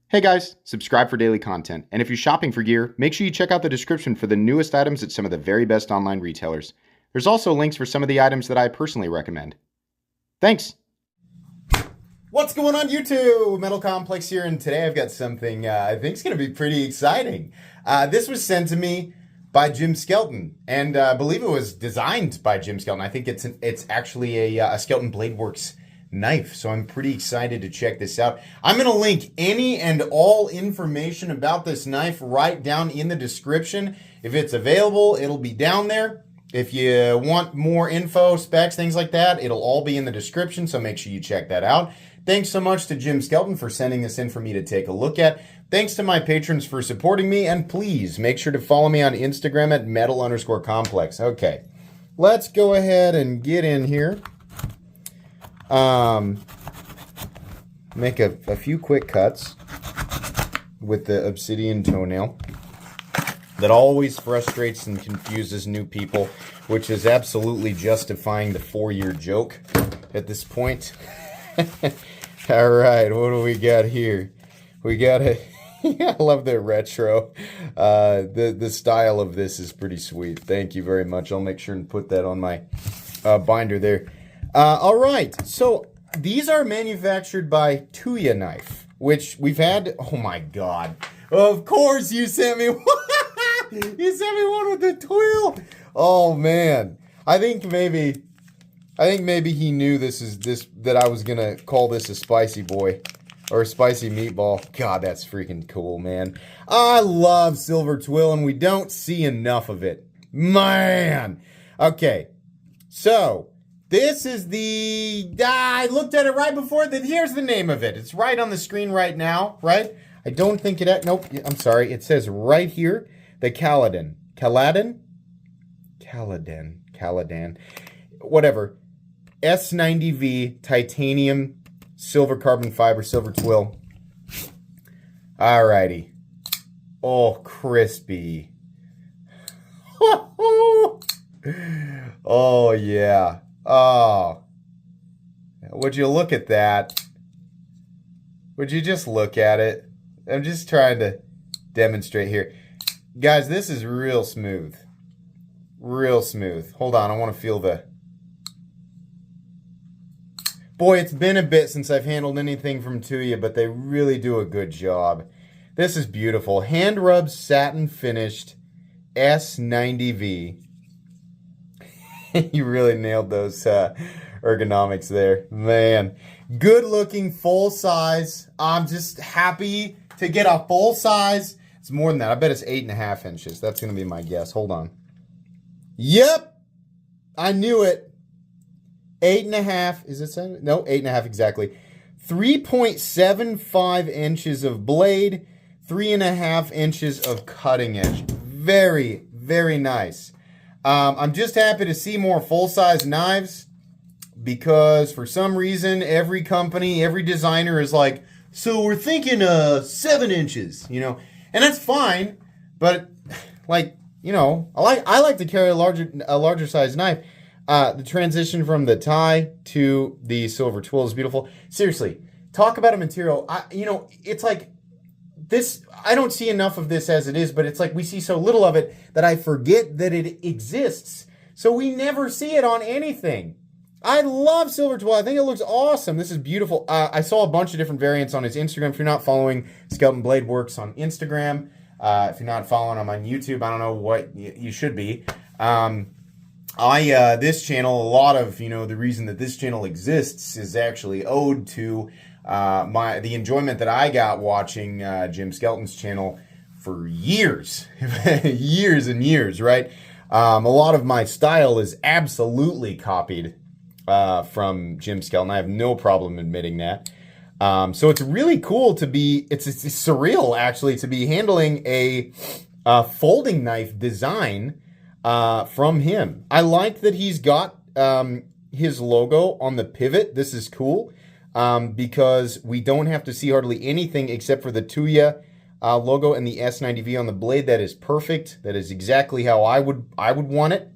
Hey guys, subscribe for daily content. And if you're shopping for gear, make sure you check out the description for the newest items at some of the very best online retailers. There's also links for some of the items that I personally recommend. Thanks! What's going on YouTube? Metal Complex here, and today I've got something I think is going to be pretty exciting. This was sent to me by Jim Skelton, and I believe it was designed by Jim Skelton. I think it's actually a Skelton Bladworks knife, so I'm pretty excited to check this out. I'm going to link any and all information about this knife right down in the description. If it's available, it'll be down there. If you want more info, specs, things like that, it'll all be in the description, so make sure you check that out. Thanks so much to Jim Skelton for sending this in for me to take a look at. Thanks to my patrons for supporting me, and please make sure to follow me on Instagram at metal_complex. Okay, let's go ahead and get in here. Make a few quick cuts with the obsidian toenail. That always frustrates and confuses new people, which is absolutely justifying the 4-year joke at this point. All right, what do we got here? We got a... I love the retro. The style of this is pretty sweet. Thank you very much. I'll make sure and put that on my binder there. All right, so these are manufactured by Tuya Knife, which we've had. Oh my God! Of course, you sent me one. You sent me one with the twill. Oh man, I think maybe he knew that I was gonna call this a spicy boy or a spicy meatball. God, that's freaking cool, man. I love silver twill, and we don't see enough of it, man. Okay, so. This is I looked at it right before. Here's the name of it. It's right on the screen right now, right? I don't think it... Nope, I'm sorry. It says right here, the Caladan. Caladan? Caladan. Whatever. S90V titanium silver carbon fiber silver twill. Alrighty. Oh, crispy. Oh, yeah. Oh, would you look at that? Would you just look at it? I'm just trying to demonstrate here. Guys, this is real smooth. Real smooth. Hold on, I want to feel the... Boy, it's been a bit since I've handled anything from Tuya, but they really do a good job. This is beautiful. Hand rubbed, satin finished S90V. You really nailed those ergonomics there. Man, good looking, full size. I'm just happy to get a full size. It's more than that. I bet it's 8.5 inches. That's going to be my guess. Hold on. Yep. I knew it. 8.5. Is it 7? No, 8.5 exactly. 3.75 inches of blade. 3.5 inches of cutting edge. Very, very nice. I'm just happy to see more full-size knives because for some reason every company, every designer is like, so we're thinking 7 inches, you know, and that's fine. But like, you know, I like to carry a larger size knife. The transition from the tie to the silver twill is beautiful. Seriously, talk about a material. You know, it's like. This, I don't see enough of this as it is, but it's like we see so little of it that I forget that it exists. So we never see it on anything. I love silver twill. I think it looks awesome. This is beautiful. I saw a bunch of different variants on his Instagram. If you're not following Skelton Bladworks on Instagram, if you're not following him on YouTube, I don't know what you should be. This channel, a lot of, you know, the reason that this channel exists is actually owed to the enjoyment that I got watching Jim Skelton's channel for years, years and years, right? A lot of my style is absolutely copied from Jim Skelton. I have no problem admitting that. So it's really cool to be, it's surreal actually to be handling a folding knife design from him. I like that he's got his logo on the pivot. This is cool. Because we don't have to see hardly anything except for the Tuya logo and the S90V on the blade. That is perfect. That is exactly how I would want it.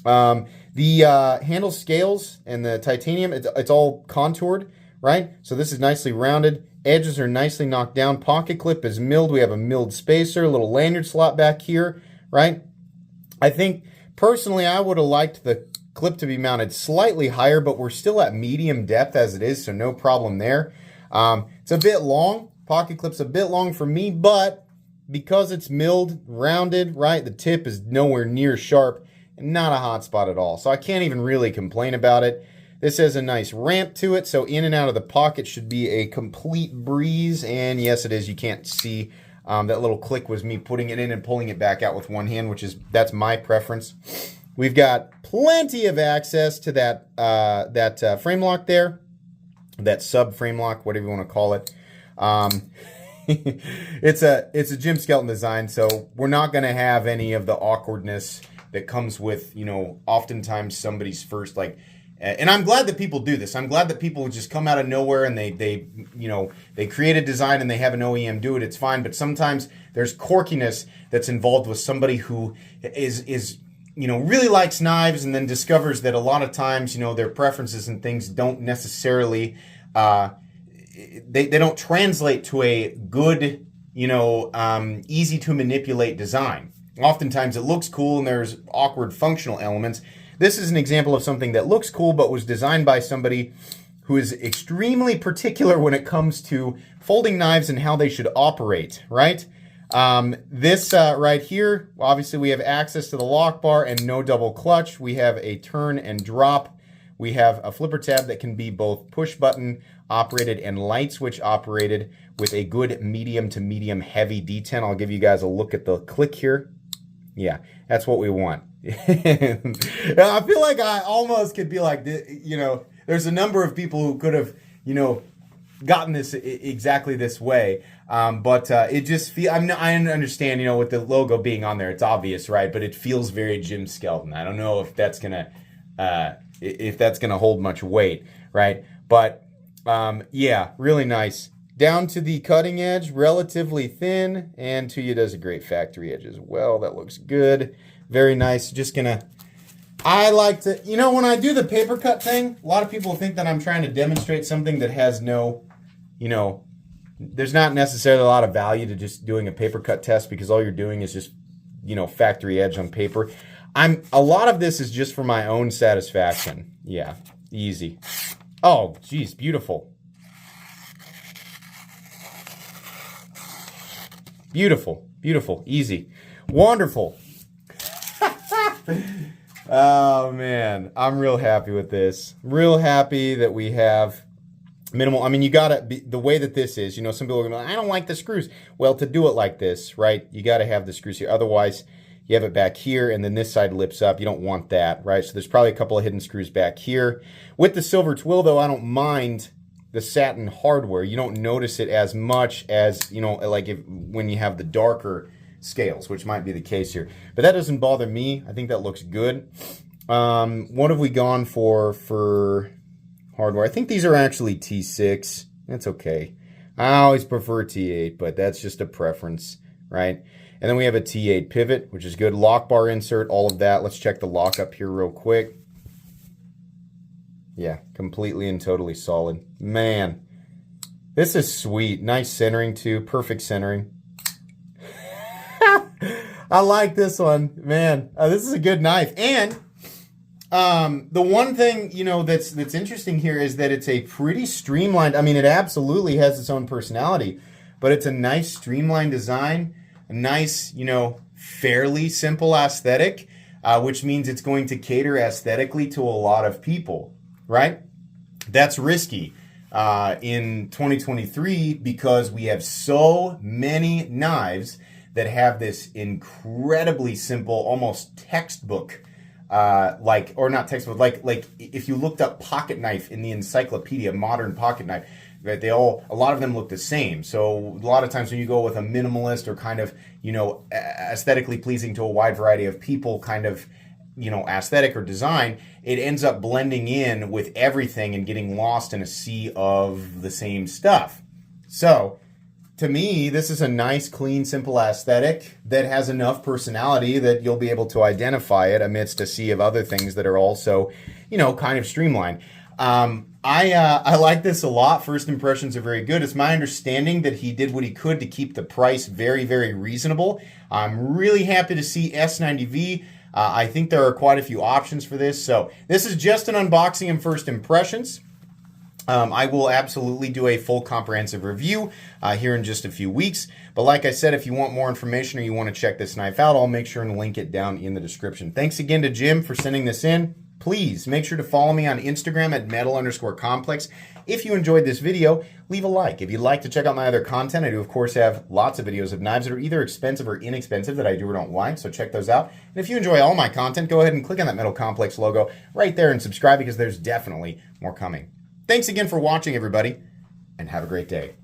The handle scales and the titanium, it's all contoured, right? So this is nicely rounded. Edges are nicely knocked down. Pocket clip is milled. We have a milled spacer, a little lanyard slot back here, right? I think, personally, I would have liked the clip to be mounted slightly higher, but we're still at medium depth as it is, so no problem there. It's a bit long. Pocket clip's a bit long for me, but because it's milled, rounded, right, the tip is nowhere near sharp, and not a hot spot at all. So I can't even really complain about it. This has a nice ramp to it, so in and out of the pocket should be a complete breeze. And yes, it is. You can't see that little click was me putting it in and pulling it back out with one hand, that's my preference. We've got plenty of access to that frame lock there, that sub frame lock, whatever you want to call it. It's a Jim Skelton design, so we're not going to have any of the awkwardness that comes with, oftentimes somebody's first, and I'm glad that people do this. I'm glad that people just come out of nowhere and they create a design and they have an OEM do it. It's fine, but sometimes there's quirkiness that's involved with somebody who is really likes knives and then discovers that a lot of times, their preferences and things don't necessarily they don't translate to a good, easy to manipulate design. Oftentimes it looks cool and there's awkward functional elements. This is an example of something that looks cool but was designed by somebody who is extremely particular when it comes to folding knives and how they should operate, right? This right here, obviously we have access to the lock bar and no double clutch. We have a turn and drop. We have a flipper tab that can be both push button operated and light switch operated with a good medium to medium heavy D10. I'll give you guys a look at the click here. Yeah, that's what we want. I feel like I almost could be like, there's a number of people who could have, gotten this exactly this way. But it just feels, I understand, with the logo being on there, it's obvious, right? But it feels very Jim Skelton. I don't know if that's gonna hold much weight, right? But yeah, really nice. Down to the cutting edge, relatively thin, and Tuya does a great factory edge as well. That looks good. Very nice. I like to, when I do the paper cut thing, a lot of people think that I'm trying to demonstrate something that has no, there's not necessarily a lot of value to just doing a paper cut test because all you're doing is just, factory edge on paper. A lot of this is just for my own satisfaction. Yeah, easy. Oh, geez, beautiful. Beautiful, beautiful, easy, wonderful. Oh man, I'm real happy with this. Real happy that we have minimal. I mean, you gotta be the way that this is. Some people are gonna be like, I don't like the screws. Well, to do it like this, right? You gotta have the screws here. Otherwise, you have it back here, and then this side lips up. You don't want that, right? So there's probably a couple of hidden screws back here. With the silver twill, though, I don't mind the satin hardware. You don't notice it as much as when you have the darker scales, which might be the case here, but that doesn't bother me. I think that looks good. What have we gone for hardware? I think these are actually T6. That's okay. I always prefer T8, but that's just a preference, right? And then we have a T8 pivot, which is good. Lock bar insert, all of that. Let's check the lock up here real quick. Yeah, completely and totally solid. Man, this is sweet. Nice centering too. Perfect centering. I like this one, man. This is a good knife. And the one thing that's interesting here is that it's a pretty streamlined. I mean, it absolutely has its own personality, but it's a nice streamlined design, a nice fairly simple aesthetic, which means it's going to cater aesthetically to a lot of people, right? That's risky in 2023 because we have so many knives that have this incredibly simple, almost textbook, or not textbook, like if you looked up pocket knife in the encyclopedia, modern pocket knife, right, a lot of them look the same. So a lot of times when you go with a minimalist or kind of, aesthetically pleasing to a wide variety of people kind of, aesthetic or design, it ends up blending in with everything and getting lost in a sea of the same stuff. So to me, this is a nice, clean, simple aesthetic that has enough personality that you'll be able to identify it amidst a sea of other things that are also, kind of streamlined. I like this a lot. First impressions are very good. It's my understanding that he did what he could to keep the price very, very reasonable. I'm really happy to see S90V. I think there are quite a few options for this. So this is just an unboxing and first impressions. I will absolutely do a full comprehensive review here in just a few weeks. But like I said, if you want more information or you want to check this knife out, I'll make sure and link it down in the description. Thanks again to Jim for sending this in. Please make sure to follow me on Instagram at metal_complex. If you enjoyed this video, leave a like. If you'd like to check out my other content, I do of course have lots of videos of knives that are either expensive or inexpensive that I do or don't like, so check those out. And if you enjoy all my content, go ahead and click on that Metal Complex logo right there and subscribe because there's definitely more coming. Thanks again for watching, everybody, and have a great day.